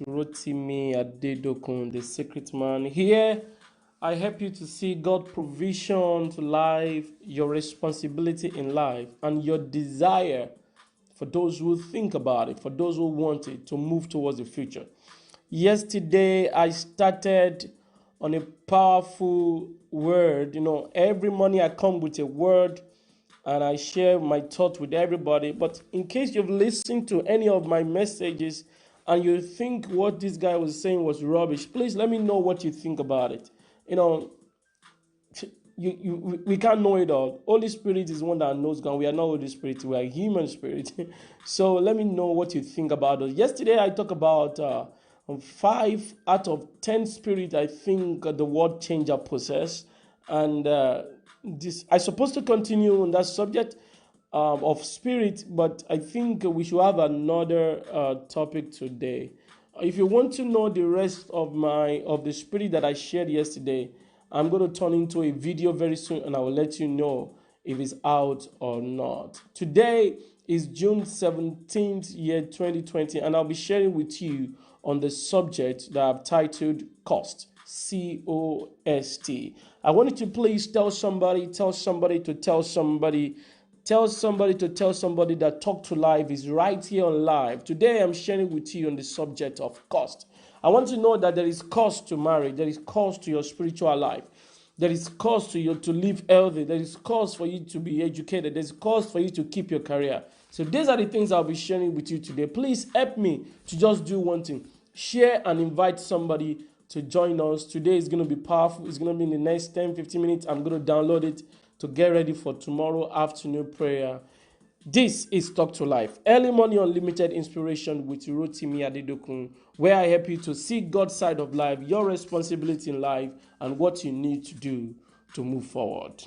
Rotimi Adedokun, the secret man. Here, I help you to see God's provision to life, your responsibility in life, and your desire for those who think about it, for those who want it to move towards the future. Yesterday, I started on a powerful word. Every morning I come with a word and I share my thoughts with everybody. But in case you've listened to any of my messages and you think what this guy was saying was rubbish, please let me know what you think about it. We can't know it all. Holy Spirit is one that knows God. We are not Holy Spirit. We are human spirit. So let me know what you think about it. Yesterday I talked about 5 out of 10 spirit I think the world changer possess. And I'm supposed to continue on that subject of spirit, but I think we should have another topic today. If you want to know the rest of the spirit that I shared yesterday, I'm going to turn into a video very soon and I will let you know if it's out or not. Today is June 17th, year 2020, and I'll be sharing with you on the subject that I've titled Cost. C-O-S-T. I want you to please tell somebody to tell somebody to tell somebody that Talk to Life is right here on live. Today I'm sharing with you on the subject of cost. I want you to know that there is cost to marriage, there is cost to your spiritual life, there is cost to you to live healthy, there is cost for you to be educated, there's cost for you to keep your career. So these are the things I'll be sharing with you today. Please help me to just do one thing. Share and invite somebody to join us. Today is going to be powerful. It's going to be in the next 10-15 minutes. I'm going to download it to get ready for tomorrow afternoon prayer. This is Talk to Life, early morning unlimited inspiration with Rotimi Adedokun, where I help you to see God's side of life, your responsibility in life, and what you need to do to move forward.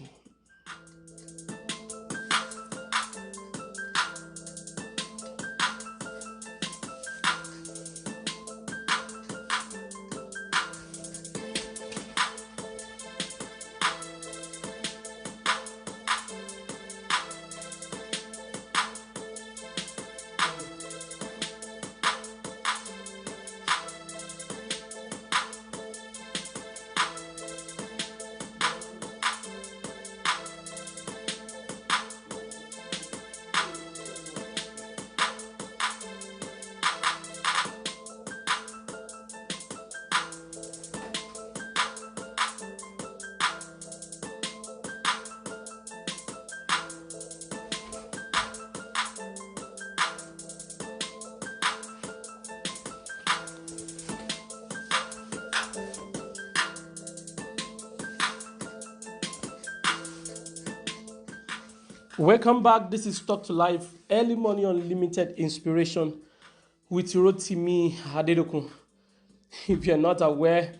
Welcome back. This is Talk to Life, early morning unlimited inspiration with Rotimi Adedokun. If you're not aware,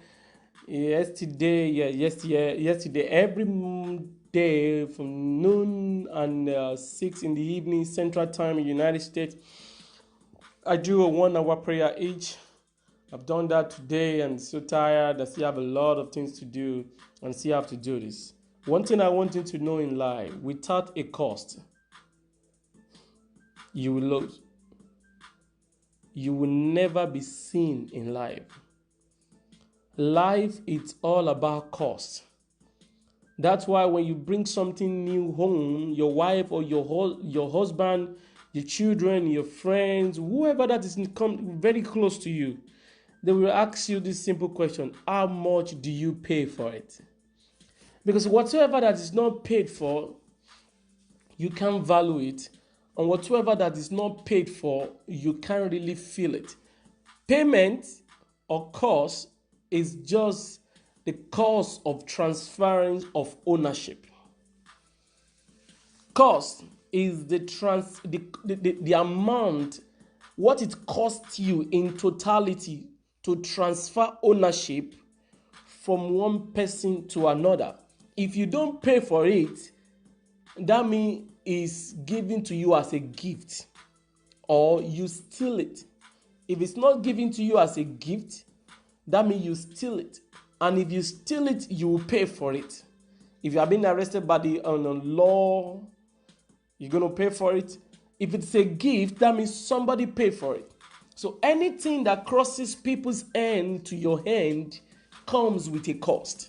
yesterday, every day from noon and 6 in the evening, Central Time in the United States, I do a 1-hour prayer each. I've done that today and so tired. I still have a lot of things to do and still have to do this. One thing I want you to know in life, without a cost, you will lose. You will never be seen in life. Life is all about cost. That's why when you bring something new home, your wife or your husband, your children, your friends, whoever that is come very close to you, they will ask you this simple question: how much do you pay for it? Because whatsoever that is not paid for, you can't value it. And whatsoever that is not paid for, you can't really feel it. Payment or cost is just the cost of transference of ownership. Cost is the amount, what it costs you in totality to transfer ownership from one person to another. If you don't pay for it, that means it's given to you as a gift or you steal it. If it's not given to you as a gift, that means you steal it. And if you steal it, you will pay for it. If you have been arrested by the law, you're going to pay for it. If it's a gift, that means somebody paid for it. So anything that crosses people's hand to your hand comes with a cost.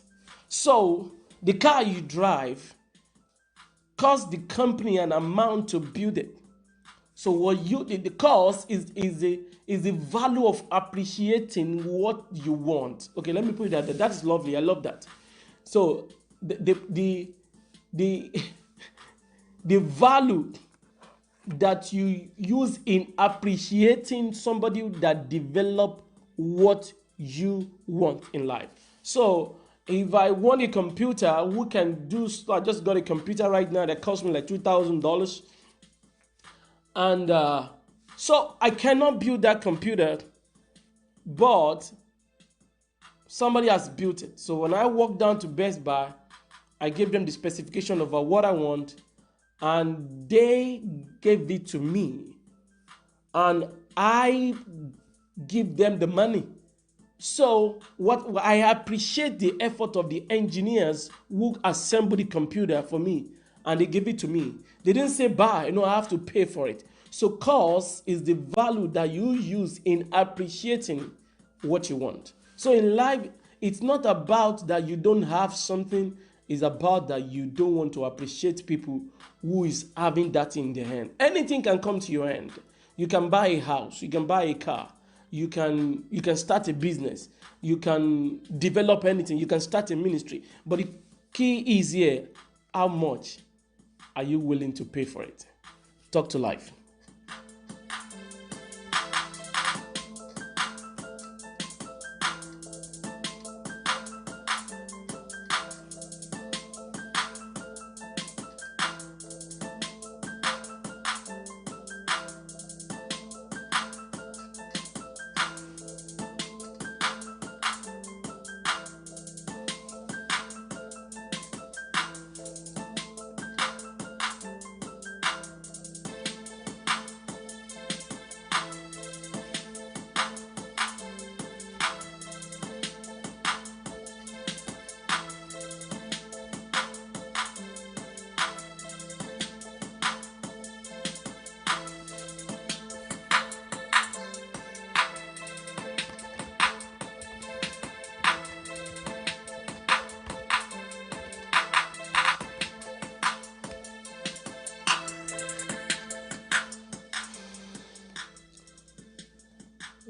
So the car you drive costs the company an amount to build it. So what the cost is the value of appreciating what you want. Okay, let me put it that that is lovely. I love that. So the the value that you use in appreciating somebody that develop what you want in life. So if I want a computer, who can do, I just got a computer right now that cost me like $2,000. And so I cannot build that computer, but somebody has built it. So when I walk down to Best Buy, I gave them the specification of what I want, and they gave it to me, and I give them the money. So what I appreciate the effort of the engineers who assembled the computer for me, and they gave it to me. They didn't say buy, no, I have to pay for it. So cost is the value that you use in appreciating what you want. So in life, it's not about that you don't have something, it's about that you don't want to appreciate people who is having that in their hand. Anything can come to your hand. You can buy a house, you can buy a car, you can start a business, you can develop anything, you can start a ministry. But the key is here, how much are you willing to pay for it? Talk to life.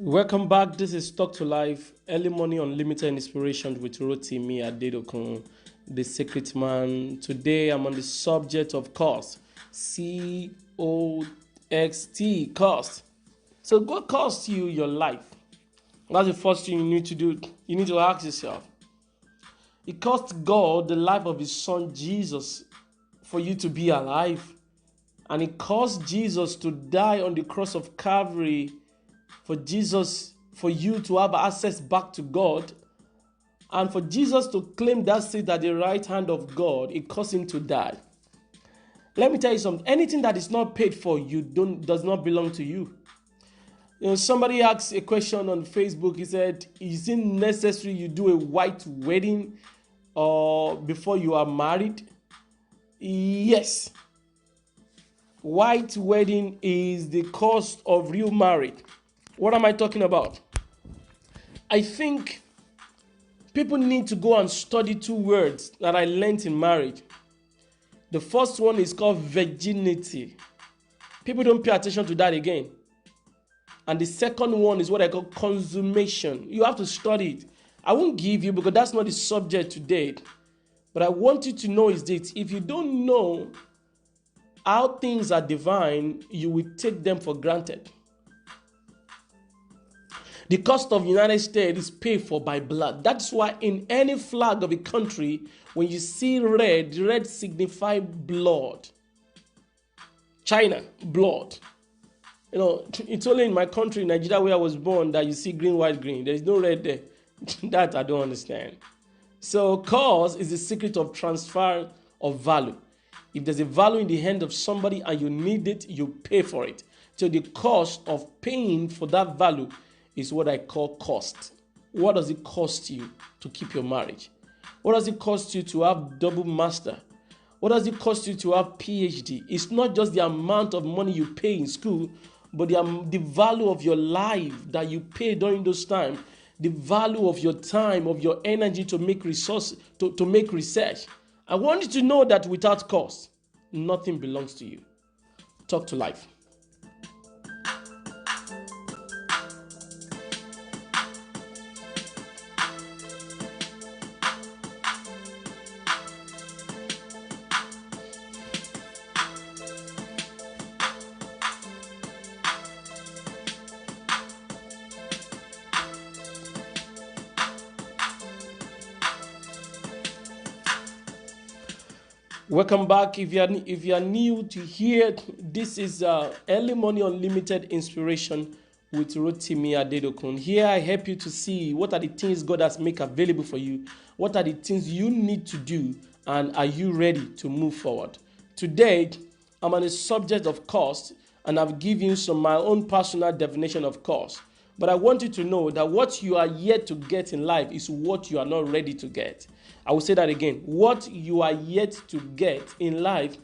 Welcome back. This is Talk to Life, early morning unlimited inspiration with Rotimi Adedokun, the secret man. Today I'm on the subject of cost. COXT, cost. So what costs you your life? That's the first thing you need to do. You need to ask yourself. It cost God the life of his son Jesus for you to be alive. And it cost Jesus to die on the cross of Calvary for you to have access back to God, and for Jesus to claim that seat at the right hand of God, it cost him to die. Let me tell you something. Anything that is not paid for you does not belong to you. Somebody asked a question on Facebook. He said, is it necessary you do a white wedding before you are married? Yes. White wedding is the cost of real marriage. What am I talking about? I think people need to go and study two words that I learned in marriage. The first one is called virginity. People don't pay attention to that again. And the second one is what I call consummation. You have to study it. I won't give you because that's not the subject today. But I want you to know is this. If you don't know how things are divine, you will take them for granted. The cost of the United States is paid for by blood. That's why in any flag of a country, when you see red, red signifies blood. China, blood. It's only in my country, Nigeria, where I was born, that you see green, white, green. There is no red there. That I don't understand. So cost is the secret of transfer of value. If there's a value in the hand of somebody and you need it, you pay for it. So the cost of paying for that value is what I call cost. What does it cost you to keep your marriage? What does it cost you to have double master? What does it cost you to have PhD? It's not just the amount of money you pay in school but the value of your life that you pay during those times, the value of your time, of your energy to make resource, to make research. I want you to know that without cost, nothing belongs to you. Talk to life. Welcome back. If you are new to here, this is Early Money Unlimited Inspiration with Rotimi Adedokun. Here I help you to see what are the things God has made available for you, what are the things you need to do, and are you ready to move forward. Today, I'm on the subject of cost, and I've given you my own personal definition of cost. But I want you to know that what you are yet to get in life is what you are not ready to get. I will say that again. What you are yet to get in life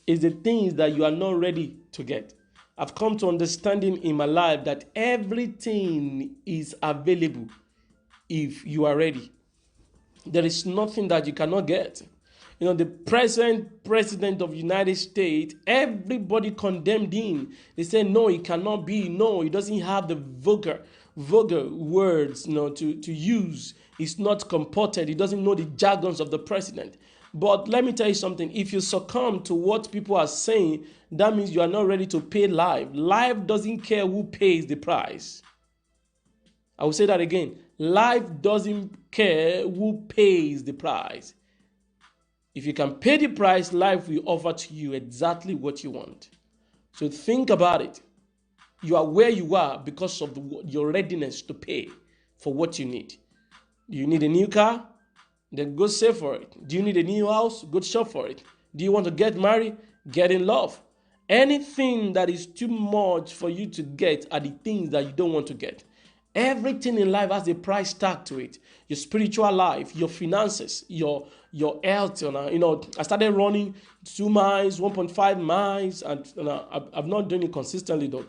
is the things that you are not ready to get. I've come to understanding in my life that everything is available if you are ready. There is nothing that you cannot get. You know, the present president of the United States, everybody condemned him. They said, no, it cannot be. No, he doesn't have the vulgar words, to use. He's not comported. He doesn't know the jargons of the president. But let me tell you something. If you succumb to what people are saying, that means you are not ready to pay life. Life doesn't care who pays the price. I will say that again. Life doesn't care who pays the price. If you can pay the price, life will offer to you exactly what you want. So think about it. You are where you are because of your readiness to pay for what you need. Do you need a new car? Then go save for it. Do you need a new house? Go shop for it. Do you want to get married? Get in love. Anything that is too much for you to get are the things that you don't want to get. Everything in life has a price tag to it. Your spiritual life, your finances, your health. I started running 2 miles, 1.5 miles, and I'm not doing it consistently, though.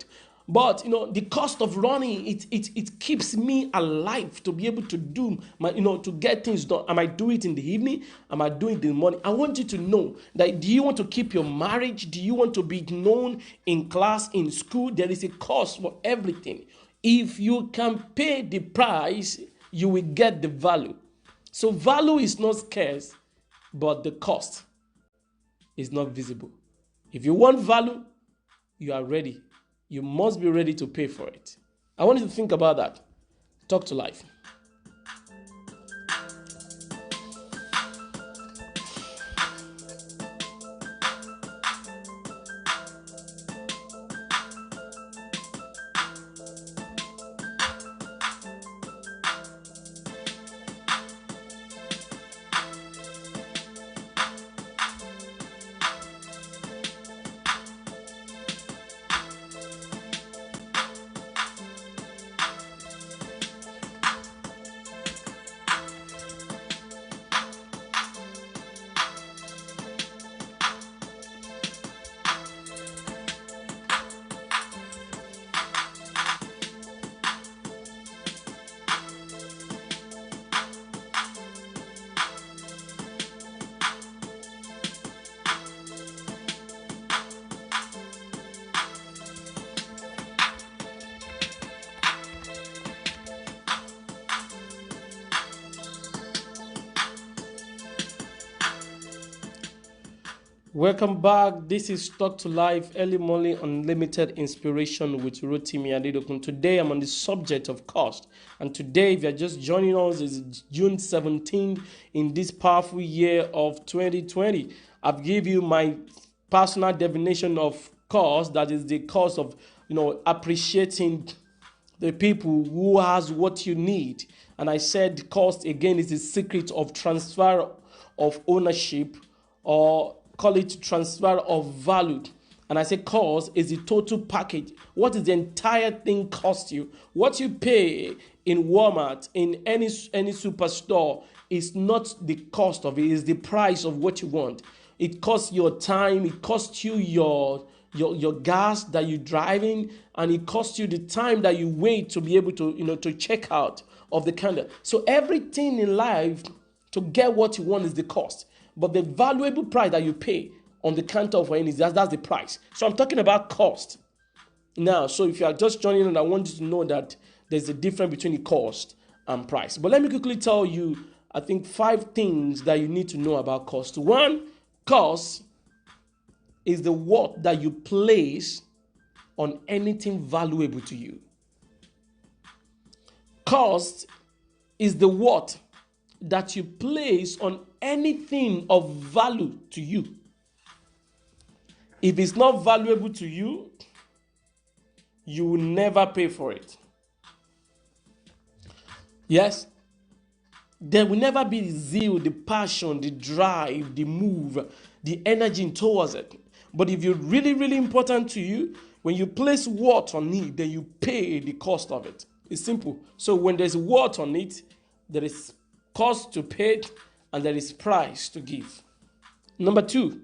But the cost of running, it keeps me alive to be able to do to get things done. I might do it in the evening, I might do it in the morning. I want you to know that, do you want to keep your marriage? Do you want to be known in class, in school? There is a cost for everything. If you can pay the price, you will get the value. So value is not scarce, but the cost is not visible. If you want value, you are ready. You must be ready to pay for it. I want you to think about that. Talk to life. Welcome back. This is Talk to Life, Early Money Unlimited Inspiration with Rotimi Adedokun. Today I'm on the subject of cost. And today, if you're just joining us, it's June 17th in this powerful year of 2020. I've given you my personal definition of cost. That is the cost of, appreciating the people who has what you need. And I said cost again is the secret of transfer of ownership, or call it transfer of value. And I say cost is the total package. What does the entire thing cost you? What you pay in Walmart, in any superstore, is not the cost of it, it's the price of what you want. It costs your time, it costs you your your gas that you're driving, and it costs you the time that you wait to be able to to check out of the candle. So everything in life, to get what you want, is the cost. But the valuable price that you pay on the counter of any, that's the price. So I'm talking about cost. Now, so if you are just joining in, I want you to know that there's a difference between the cost and price. But let me quickly tell you, I think 5 things that you need to know about cost. 1, cost is the worth that you place on anything valuable to you. Cost is the worth that you place on anything of value to you. If it's not valuable to you, you will never pay for it. Yes, there will never be the zeal, the passion, the drive, the move, the energy towards it. But if it's really, really important to you, when you place worth on it, then you pay the cost of it. It's simple. So when there's worth on it, there is cost to pay and there is price to give. Number 2,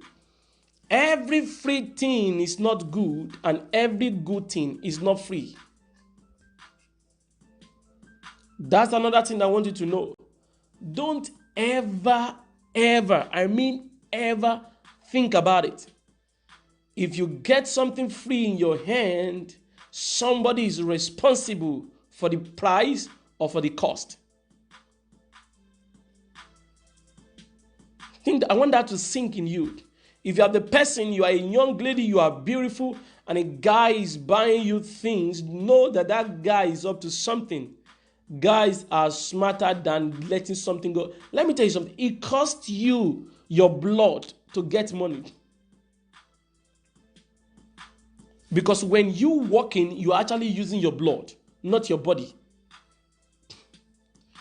every free thing is not good, and every good thing is not free. That's another thing I want you to know. Don't ever, I mean ever, think about it. If you get something free in your hand, somebody is responsible for the price or for the cost. I want that to sink in you. If you are the person, you are a young lady, you are beautiful, and a guy is buying you things, know that that guy is up to something. Guys are smarter than letting something go. Let me tell you something. It costs you your blood to get money. Because when you walk in, you're actually using your blood, not your body.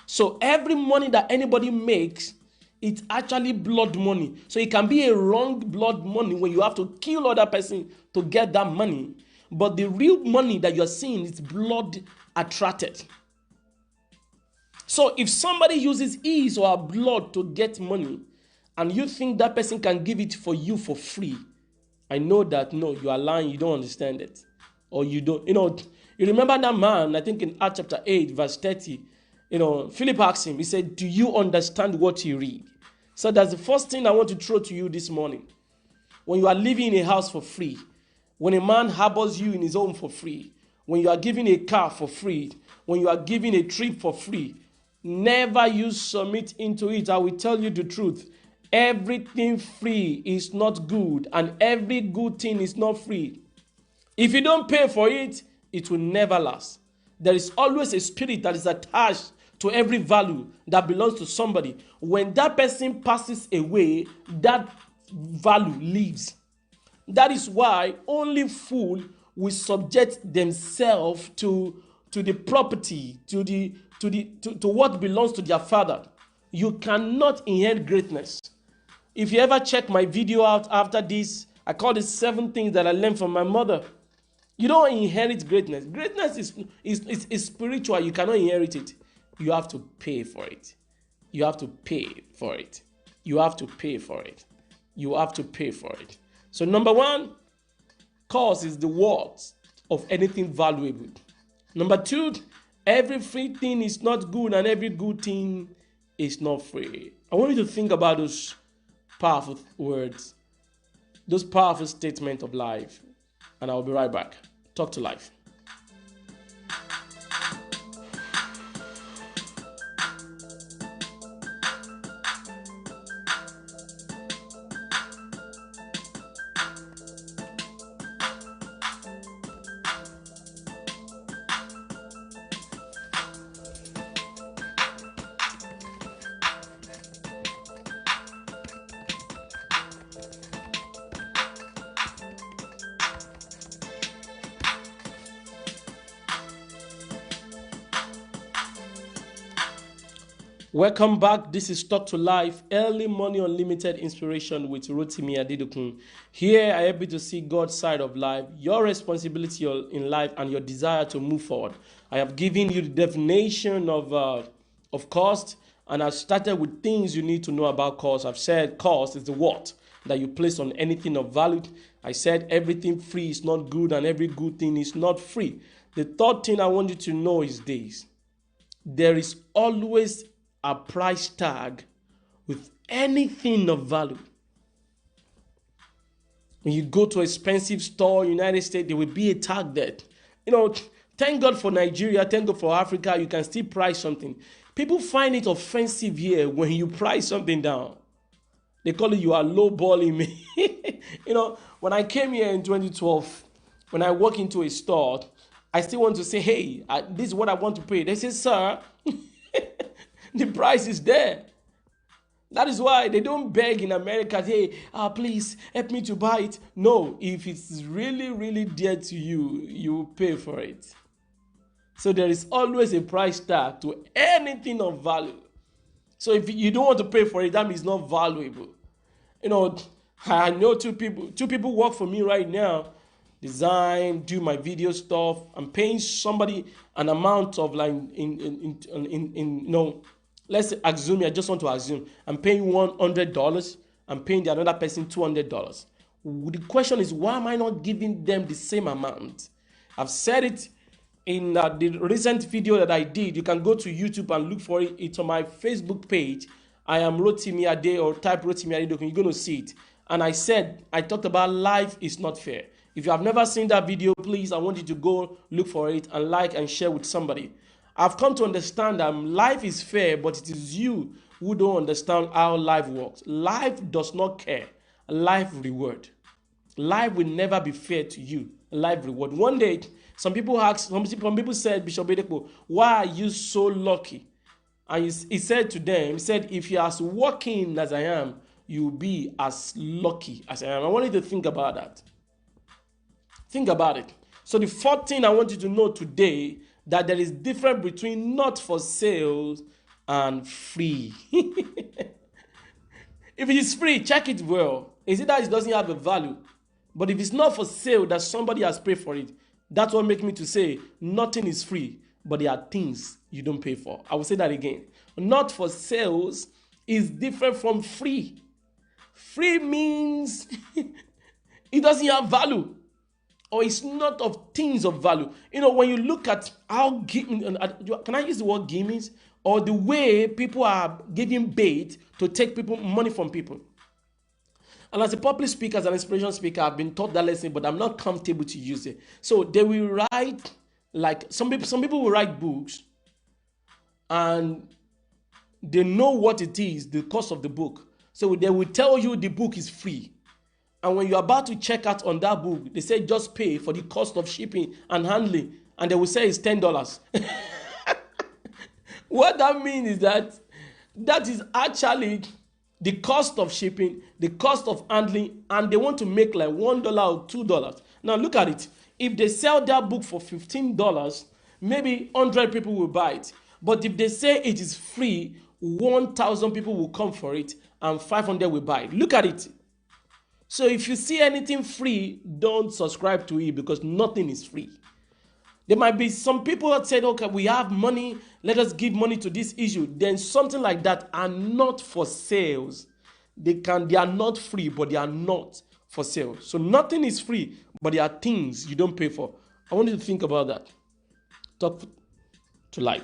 So every money that anybody makes, it's actually blood money. So it can be a wrong blood money when you have to kill other person to get that money. But the real money that you're seeing is blood attracted. So if somebody uses his or her blood to get money, and you think that person can give it for you for free, I know that no, you are lying, you don't understand it. Or you don't, you remember that man, I think in Acts chapter 8, verse 30, Philip asked him, he said, do you understand what you read? So that's the first thing I want to throw to you this morning. When you are living in a house for free, when a man harbors you in his home for free, when you are giving a car for free, when you are giving a trip for free, never you submit into it. I will tell you the truth. Everything free is not good, and every good thing is not free. If you don't pay for it, it will never last. There is always a spirit that is attached to every value that belongs to somebody. When that person passes away, that value leaves. That is why only fools will subject themselves to the property, to what belongs to their father. You cannot inherit greatness. If you ever check my video out after this, I call it 7 things that I learned from my mother. You don't inherit greatness. Greatness is spiritual. You cannot inherit it. You have to pay for it. You have to pay for it. You have to pay for it. You have to pay for it. So number 1, cost is the worth of anything valuable. Number 2, every free thing is not good, and every good thing is not free. I want you to think about those powerful words, those powerful statements of life, and I'll be right back. Talk to life. Welcome back. This is Talk to Life, Early Money Unlimited Inspiration with Rotimi Adedokun. Here I help you to see God's side of life, your responsibility in life, and your desire to move forward. I have given you the definition of cost, and I've started with things you need to know about cost. I've said cost is the what that you place on anything of value. I said everything free is not good and every good thing is not free. The third thing I want you to know is this. There is always a price tag with anything of value. When you go to an expensive store in the United States, there will be a tag there. Thank God for Nigeria, thank God for Africa, you can still price something. People find it offensive here when you price something down. They call it you are lowballing me. When I came here in 2012, when I walk into a store, I still want to say, hey, this is what I want to pay. They say, sir, the price is there. That is why they don't beg in America, hey, please help me to buy it. No, if it's really, really dear to you, you pay for it. So there is always a price tag to anything of value. So if you don't want to pay for it, that means it's not valuable. I know two people work for me right now, design, do my video stuff. I'm paying somebody an amount of like let's assume, I just want to assume, I'm paying $100, I'm paying the another person $200. The question is, why am I not giving them the same amount? I've said it in the recent video that I did. You can go to YouTube and look for it. It's on my Facebook page. I am Rotimi Ade, or type Rotimi Ade, you're going to see it. And I talked about life is not fair. If you have never seen that video, please, I want you to go look for it and like and share with somebody. I've come to understand that life is fair, but it is you who don't understand how life works. Life does not care. Life reward. Life will never be fair to you. Life reward. One day, some people said, Bishop Edekpo, why are you so lucky? And he said to them, if you're as working as I am, you'll be as lucky as I am. I want you to think about that. Think about it. So the fourth thing I want you to know today, that there is difference between not for sale and free. If it is free, check it well. Is it that it doesn't have a value? But if it's not for sale, that somebody has paid for it, that's what makes me to say nothing is free, but there are things you don't pay for. I will say that again. Not for sales is different from free. Free means it doesn't have value, or it's not of things of value. When you look at how, can I use the word gimmicks, or the way people are giving bait to take money from people. And as a public speaker, as an inspiration speaker, I've been taught that lesson, but I'm not comfortable to use it. So they will write, like some people will write books, and they know what it is, the cost of the book. So they will tell you the book is free. And when you're about to check out on that book, they say just pay for the cost of shipping and handling. And they will say it's $10. What that means is that is actually the cost of shipping, the cost of handling, and they want to make like $1 or $2. Now look at it. If they sell that book for $15, maybe 100 people will buy it. But if they say it is free, 1,000 people will come for it and 500 will buy it. Look at it. So if you see anything free, don't subscribe to it, because nothing is free. There might be some people that said, okay, we have money, let us give money to this issue. Then something like that are not for sales. They are not free, but they are not for sale. So nothing is free, but there are things you don't pay for. I want you to think about that. Talk to life.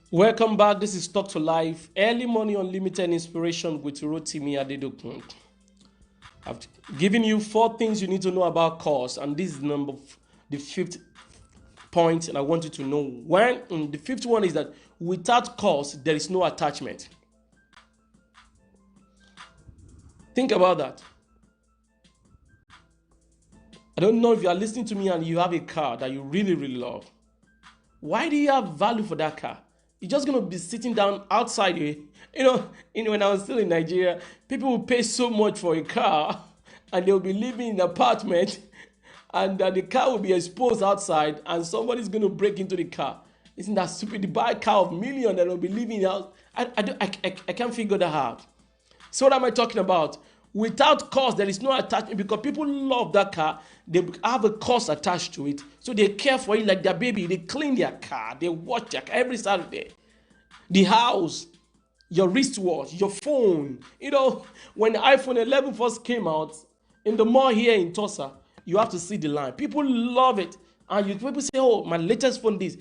Welcome back. This is Talk to Life, early morning unlimited inspiration with Rotimi Adedokun. I've given you 4 things you need to know about course, and this is the 5th point, and I want you to know when. And the 5th one is that without course, there is no attachment. Think about that. I don't know if you are listening to me and you have a car that you really, really love. Why do you have value for that car? You're just going to be sitting down outside here. When I was still in Nigeria, people will pay so much for a car and they'll be living in an apartment, and the car will be exposed outside and somebody's going to break into the car. Isn't that stupid? They buy a car of million that will be living in the house. I can't figure that out. So what am I talking about? Without cost, there is no attachment because people love that car. They have a cost attached to it. So they care for it like their baby. They clean their car. They watch their car every Saturday. The house, your wristwatch, your phone. You know, when the iPhone 11 first came out, in the mall here in Tulsa, you have to see the line. People love it. And people say, oh, my latest phone this.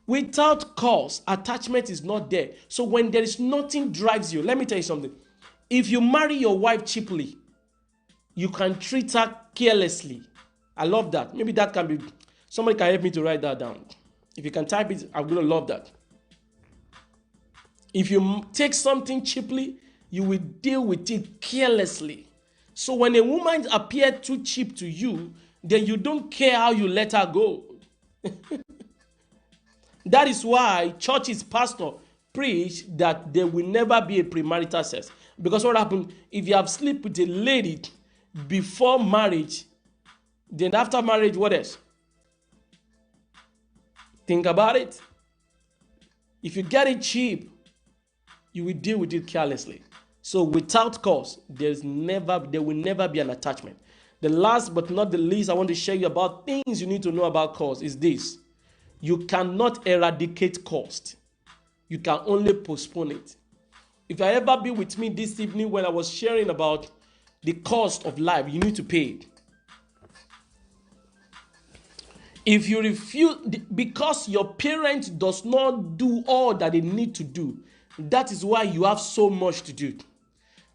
Without cost, attachment is not there. So when there is nothing drives you, let me tell you something. If you marry your wife cheaply, you can treat her carelessly. I love that. Maybe that can be, somebody can help me to write that down. If you can type it, I'm going to love that. If you take something cheaply, you will deal with it carelessly. So when a woman appears too cheap to you, then you don't care how you let her go. That is why churches, pastor, preach that there will never be a premarital sex. Because what happens, if you have slept with a lady before marriage, then after marriage, what else? Think about it. If you get it cheap, you will deal with it carelessly. So without cost, there will never be an attachment. The last but not the least, I want to share you about things you need to know about cost is this. You cannot eradicate cost. You can only postpone it. If you ever be with me this evening when I was sharing about the cost of life, you need to pay it. If you refuse, because your parents does not do all that they need to do, that is why you have so much to do.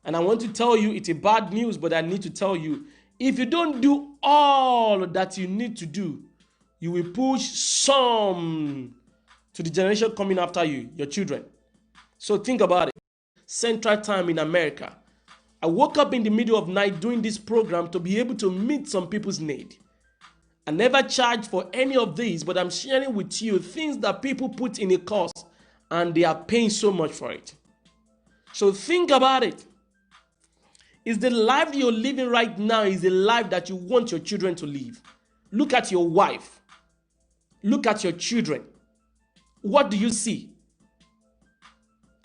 And I want to tell you, it's a bad news, but I need to tell you, if you don't do all that you need to do, you will push some to the generation coming after you, your children. So think about it. Central Time in America. I woke up in the middle of night doing this program to be able to meet some people's need. I never charge for any of these, but I'm sharing with you things that people put in a course and they are paying so much for it. So think about it. Is the life you're living right now is the life that you want your children to live? Look at your wife. Look at your children. What do you see?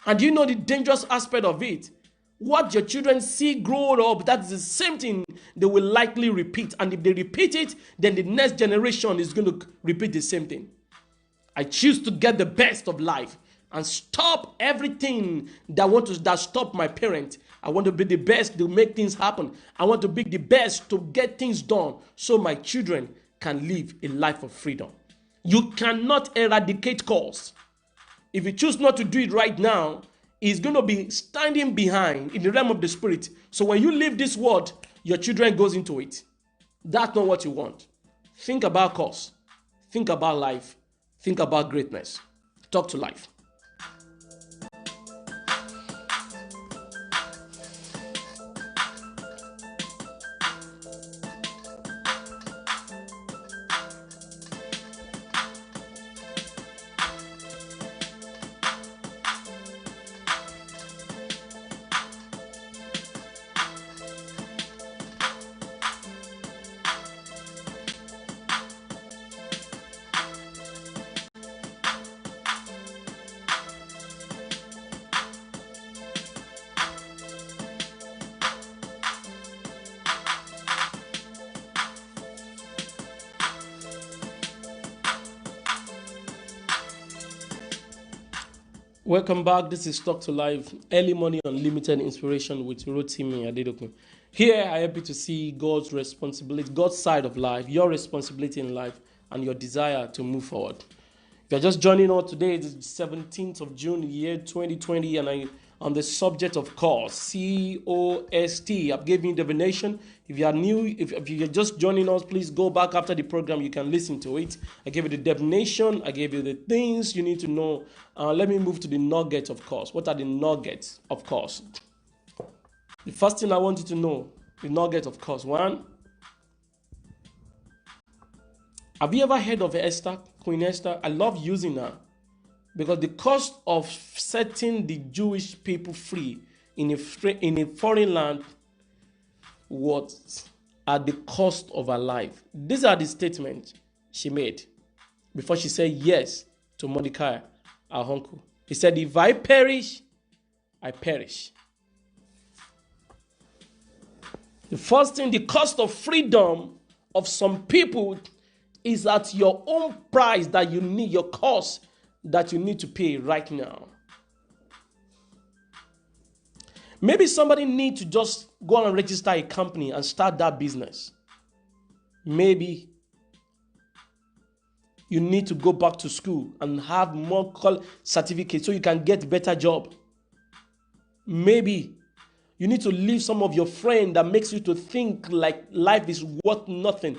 And do you know the dangerous aspect of it? What your children see grow up, that's the same thing they will likely repeat. And if they repeat it, then the next generation is going to repeat the same thing. I choose to get the best of life and stop everything that stop my parents. I want to be the best to make things happen. I want to be the best to get things done so my children can live a life of freedom. You cannot eradicate cost. If you choose not to do it right now, it's going to be standing behind in the realm of the spirit. So when you leave this world, your children goes into it. That's not what you want. Think about cost. Think about life. Think about greatness. Talk to life. Welcome back. This is Talk to Life, early morning unlimited inspiration with Rotimi Adedokun. Here I help you to see God's responsibility, God's side of life, your responsibility in life, and your desire to move forward. If you're just joining us today, it's the 17th of June, year 2020, and I'm on the subject of cost, C-O-S-T. I've given you divination. If you are new, if you're just joining us, please go back after the program. You can listen to it. I gave you the divination. I gave you the things you need to know. Let me move to the nuggets of cost. What are the nuggets of cost? The first thing I want you to know, the nugget of cost. One, have you ever heard of Esther, Queen Esther? I love using her because the cost of setting the Jewish people free in a foreign land was at the cost of her life. These are the statements she made before she said yes to to Mordecai, our uncle. He said, if I perish, I perish. The first thing, the cost of freedom of some people is at your own price that you need, your cost that you need to pay right now. Maybe somebody needs to just go and register a company and start that business. Maybe you need to go back to school and have more certificates so you can get a better job. Maybe you need to leave some of your friends that makes you to think like life is worth nothing.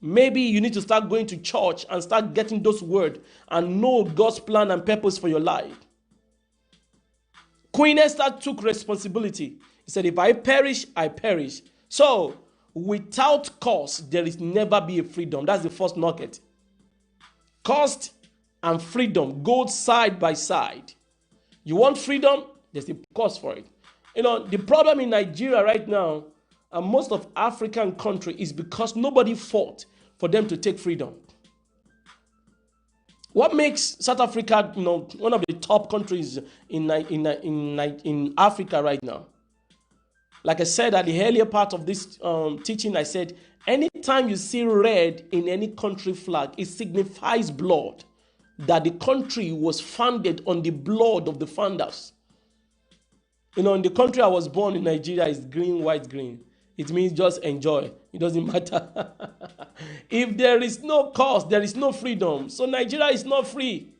Maybe you need to start going to church and start getting those words and know God's plan and purpose for your life. Queen Esther took responsibility. He said, if I perish, I perish. So, without cost, there is never be a freedom. That's the first nugget. Cost and freedom go side by side. You want freedom? There's a cost for it. You know, the problem in Nigeria right now and most of African countries is because nobody fought for them to take freedom. What makes South Africa, you know, one of the top countries in Africa right now? Like I said at the earlier part of this teaching, I said, anytime you see red in any country flag, it signifies blood. That the country was founded on the blood of the founders. You know, in the country I was born in Nigeria, is green, white, green. It means just enjoy. It doesn't matter. If there is no cost, there is no freedom. So Nigeria is not free.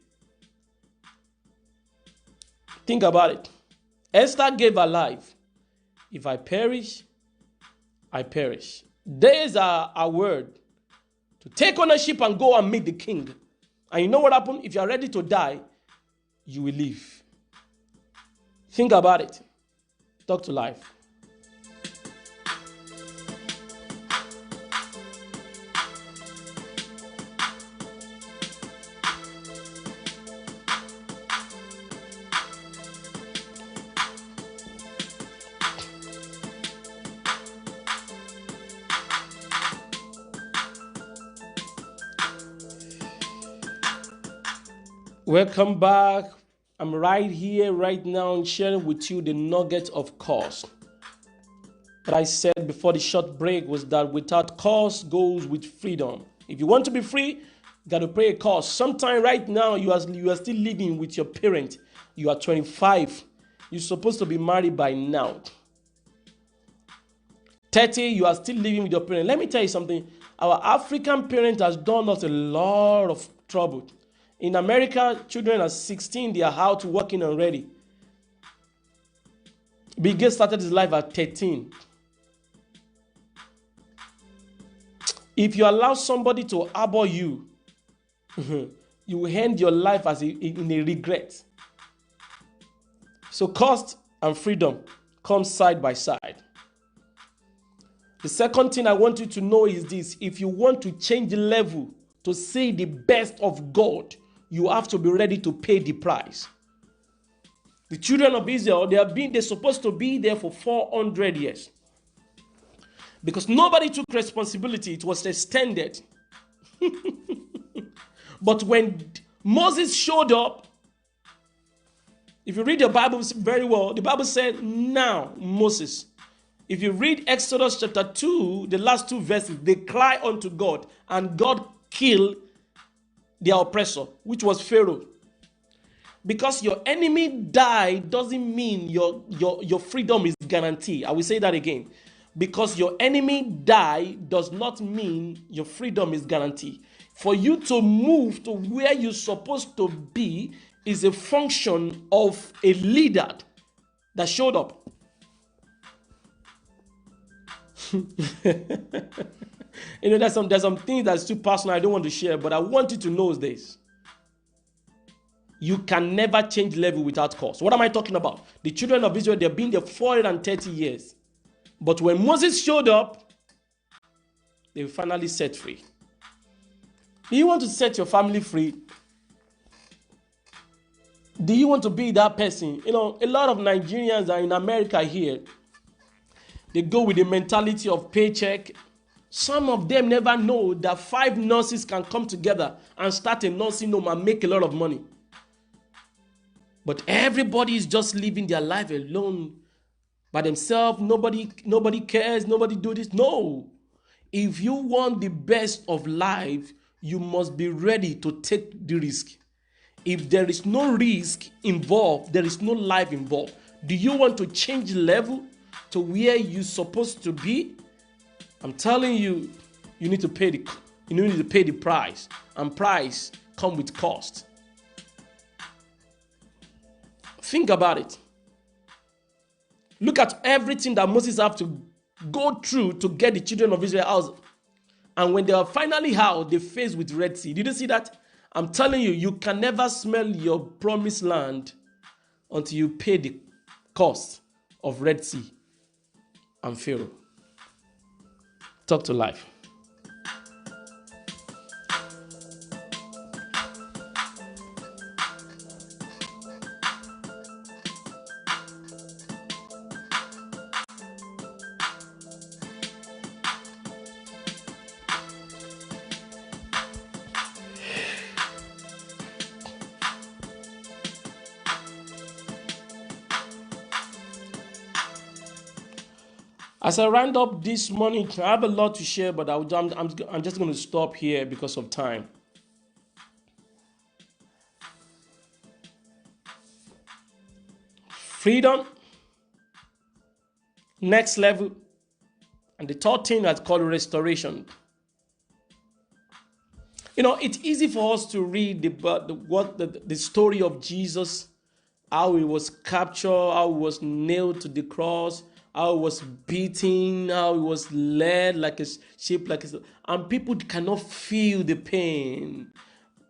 Think about it. Esther gave her life. If I perish, I perish. There's a word to take ownership and go and meet the king. And you know what happened? If you are ready to die, you will live. Think about it. Talk to life. Welcome back. I'm right here, right now, sharing with you the nugget of cost. What I said before the short break was that without cost goes with freedom. If you want to be free, you got to pay a cost. Sometime right now, you are still living with your parent. You are 25. You're supposed to be married by now. 30, you are still living with your parent. Let me tell you something. Our African parent has done us a lot of trouble. In America, children are 16, they are out working already. Bill Gates started his life at 13. If you allow somebody to harbor you, you will end your life in a regret. So cost and freedom come side by side. The second thing I want you to know is this. If you want to change the level to see the best of God, you have to be ready to pay the price. The children of Israel, they're supposed to be there for 400 years. Because nobody took responsibility, it was extended. But when Moses showed up, if you read the Bible very well, the Bible said, now Moses. If you read Exodus chapter 2, the last two verses, they cry unto God, and God killed their oppressor, which was Pharaoh. Because your enemy died doesn't mean your freedom is guaranteed. I will say that again. Because your enemy died does not mean your freedom is guaranteed. For you to move to where you're supposed to be is a function of a leader that showed up. You know, there's some things that's too personal I don't want to share, but I want you to know this. You can never change level without cost. What am I talking about? The children of Israel, they've been there 430 years. But when Moses showed up, they were finally set free. Do you want to set your family free? Do you want to be that person? You know, a lot of Nigerians are in America here. They go with the mentality of paycheck, Some of them never know that 5 nurses can come together and start a nursing home and make a lot of money. But everybody is just living their life alone by themselves. Nobody cares. Nobody do this. No. If you want the best of life, you must be ready to take the risk. If there is no risk involved, there is no life involved. Do you want to change level to where you're supposed to be? I'm telling you, you need to pay the price, and price come with cost. Think about it. Look at everything that Moses have to go through to get the children of Israel out. And when they are finally out, they faced with Red Sea. Did you see that? I'm telling you, you can never smell your promised land until you pay the cost of Red Sea and Pharaoh. Talk to life. As I round up this morning, I have a lot to share, but I'm just going to stop here because of time. Freedom, next level, and the third thing that's called restoration. You know, it's easy for us to read the story of Jesus, how he was captured, how he was nailed to the cross, how he was beaten, how he was led like a sheep, and people cannot feel the pain.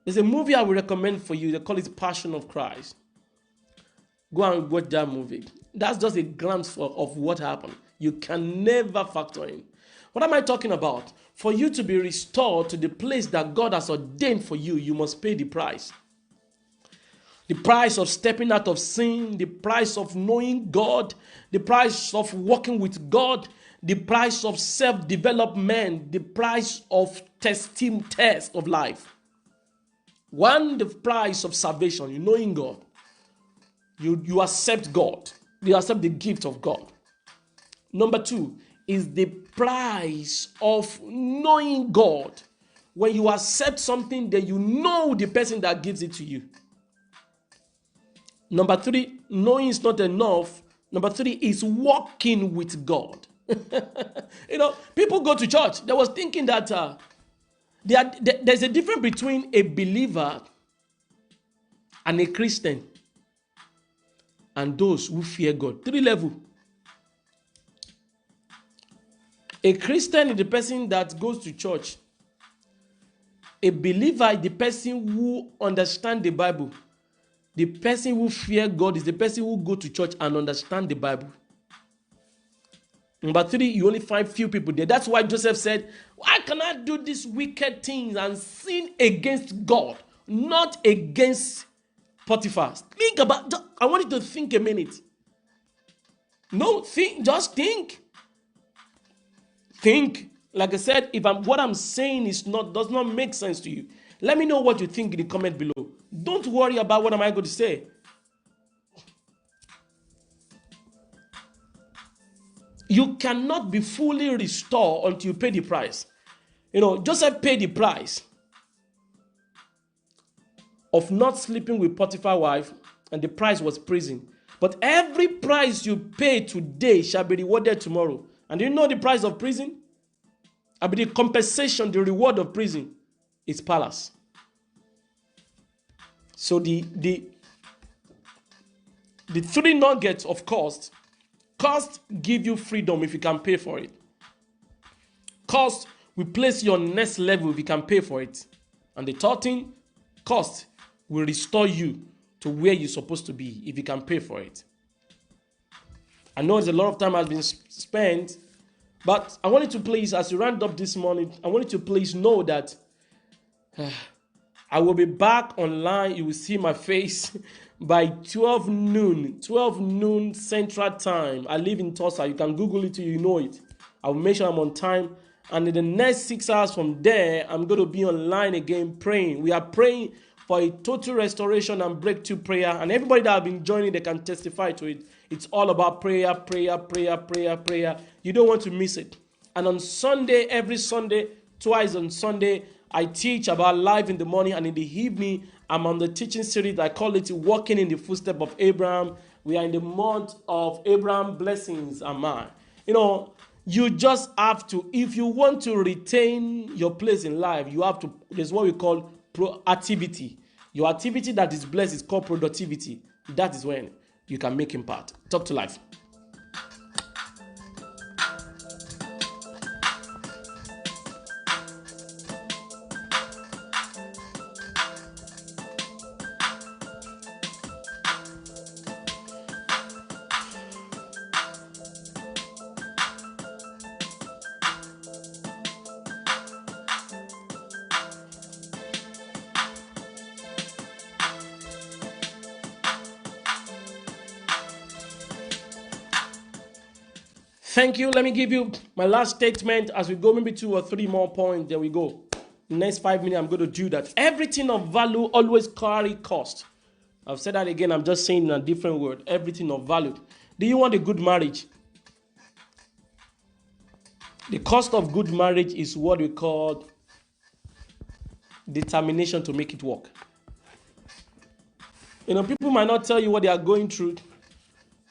There's a movie I will recommend for you. They call it Passion of Christ. Go and watch that movie. That's just a glimpse of what happened. You can never factor in. What am I talking about? For you to be restored to the place that God has ordained for you, you must pay the price. The price of stepping out of sin, the price of knowing God, the price of walking with God, the price of self-development, the price of test of life. One, the price of salvation, you knowing God. You accept God. You accept the gift of God. Number 2 is the price of knowing God. When you accept something, then you know the person that gives it to you. Number 3, knowing is not enough. Number 3 is walking with God. You know, people go to church. They was thinking that there's a difference between a believer and a Christian and those who fear God. 3 levels. A Christian is the person that goes to church. A believer is the person who understands the Bible. The person who fears God is the person who goes to church and understands the Bible. Number 3, you only find few people there. That's why Joseph said, why can I do these wicked things and sin against God, not against Potiphar? Think about, I want you to think a minute. No, just think. Think. Like I said, what I'm saying does not make sense to you, let me know what you think in the comment below. Don't worry about what am I going to say. You cannot be fully restored until you pay the price. You know, Joseph paid the price of not sleeping with Potiphar's wife, and the price was prison. But every price you pay today shall be rewarded tomorrow. And do you know the price of prison? I mean, the compensation, the reward of prison is palace. So the 3 nuggets of cost give you freedom if you can pay for it. Cost will place you on next level if you can pay for it. And the third thing, cost will restore you to where you're supposed to be if you can pay for it. I know there's a lot of time has been spent, but I wanted to please, as you round up this morning, I wanted to please know that I will be back online. You will see my face by 12 noon Central Time. I live in Tulsa. You can Google it till you know it. I will make sure I'm on time. And in the next 6 hours from there, I'm going to be online again praying. We are praying for a total restoration and breakthrough prayer. And everybody that have been joining, they can testify to it. It's all about prayer, prayer, prayer, prayer, prayer. You don't want to miss it. And on Sunday, every Sunday, twice on Sunday, I teach about life in the morning, and in the evening, I'm on the teaching series. I call it Walking in the Footsteps of Abraham. We are in the month of Abraham blessings and mine. You know, you just have to, if you want to retain your place in life, you have to, there's what we call activity. Your activity that is blessed is called productivity. That is when you can make impact. Talk to life. Thank you. Let me give you my last statement as we go, maybe 2 or 3 more points. There we go. Next 5 minutes, I'm going to do that. Everything of value always carry cost. I've said that again. I'm just saying in a different word. Everything of value. Do you want a good marriage? The cost of good marriage is what we call determination to make it work. You know, people might not tell you what they are going through.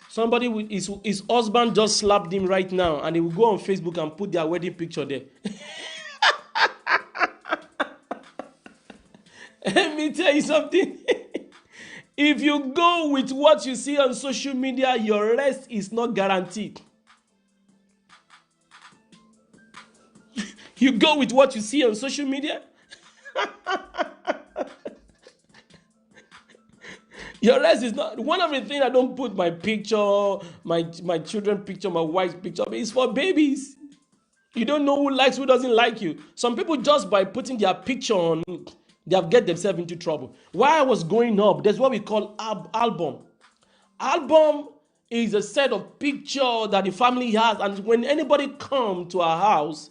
Somebody with his husband just slapped him right now, and they will go on Facebook and put their wedding picture there. Let me tell you something. If you go with what you see on social media, your rest is not guaranteed. You go with what you see on social media, your rest is not. One of the things I don't put my picture, my children picture, my wife's picture, is for babies. You don't know who likes, who doesn't like you. Some people, just by putting their picture on, they have get themselves into trouble. While I was growing up, there's what we call album. Album is a set of pictures that the family has, and when anybody comes to our house,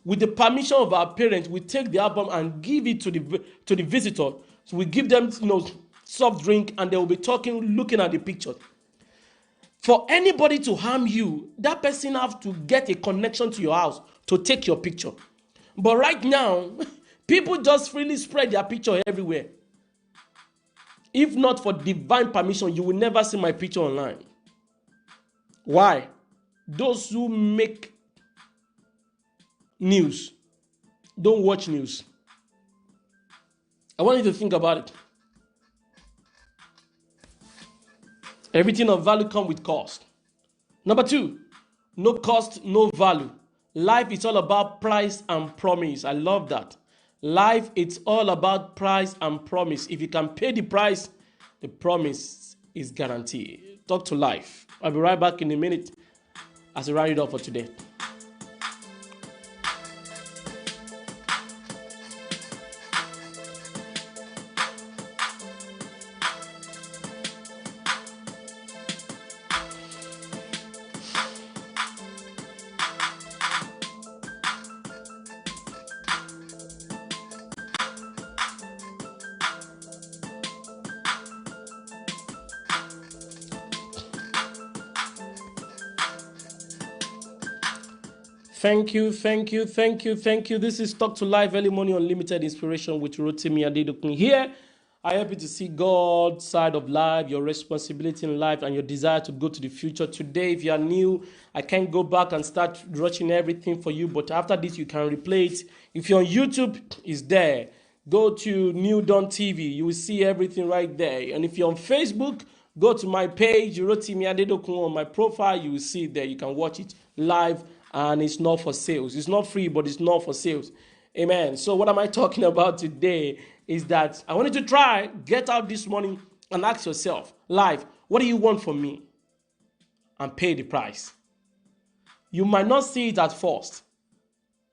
with the permission of our parents, we take the album and give it to the visitor. So we give them, soft drink, and they will be talking, looking at the picture. For anybody to harm you, that person have to get a connection to your house to take your picture. But right now, people just freely spread their picture everywhere. If not for divine permission, you will never see my picture online. Why? Those who make news don't watch news. I want you to think about it. Everything of value comes with cost. Number 2, no cost, no value. Life is all about price and promise. I love that. Life, it's all about price and promise. If you can pay the price, the promise is guaranteed. Talk to life. I'll be right back in a minute as I write it up for today. Thank you. This is Talk to Life, Early Morning Unlimited Inspiration with Rotimi Adedokun. Here, I help you to see God's side of life, your responsibility in life, and your desire to go to the future. Today, if you are new, I can't go back and start rushing everything for you, but after this, you can replay it. If you're on YouTube, it's there. Go to NEWDAWN TV. You will see everything right there. And if you're on Facebook, go to my page, Rotimi Adedokun, on my profile. You will see it there. You can watch it live. And it's not for sales. It's not free, but it's not for sales. Amen. So what am I talking about today is that I want you to try, get out this morning and ask yourself, life, what do you want from me? And pay the price. You might not see it at first,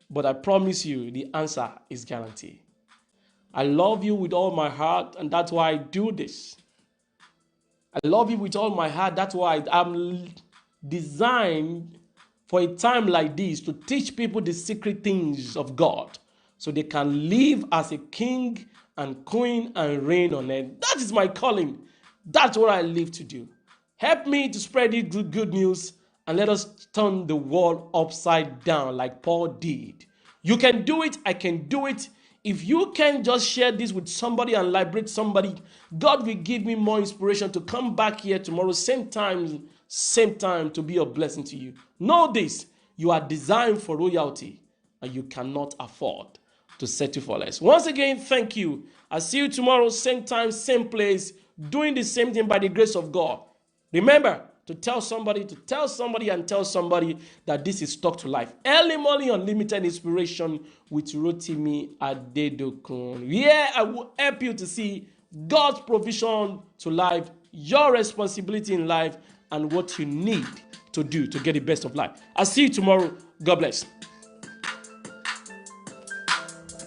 but I promise you the answer is guaranteed. I love you with all my heart, and that's why I do this. I love you with all my heart. That's why I'm designed for a time like this to teach people the secret things of God so they can live as a king and queen and reign on earth. That is my calling. That's what I live to do. Help me to spread this good news and let us turn the world upside down like Paul did. You can do it. I can do it. If you can just share this with somebody and liberate somebody, God will give me more inspiration to come back here tomorrow, same time to be a blessing to you. Know this, you are designed for royalty and you cannot afford to settle for less. Once again, thank you. I'll see you tomorrow, same time, same place, doing the same thing by the grace of God. Remember to tell somebody, and tell somebody that this is Talk to Life. Early morning unlimited inspiration with Rotimi Adedokun. Yeah, I will help you to see God's provision to life, your responsibility in life, and what you need to do to get the best of life. I'll see you tomorrow. God bless.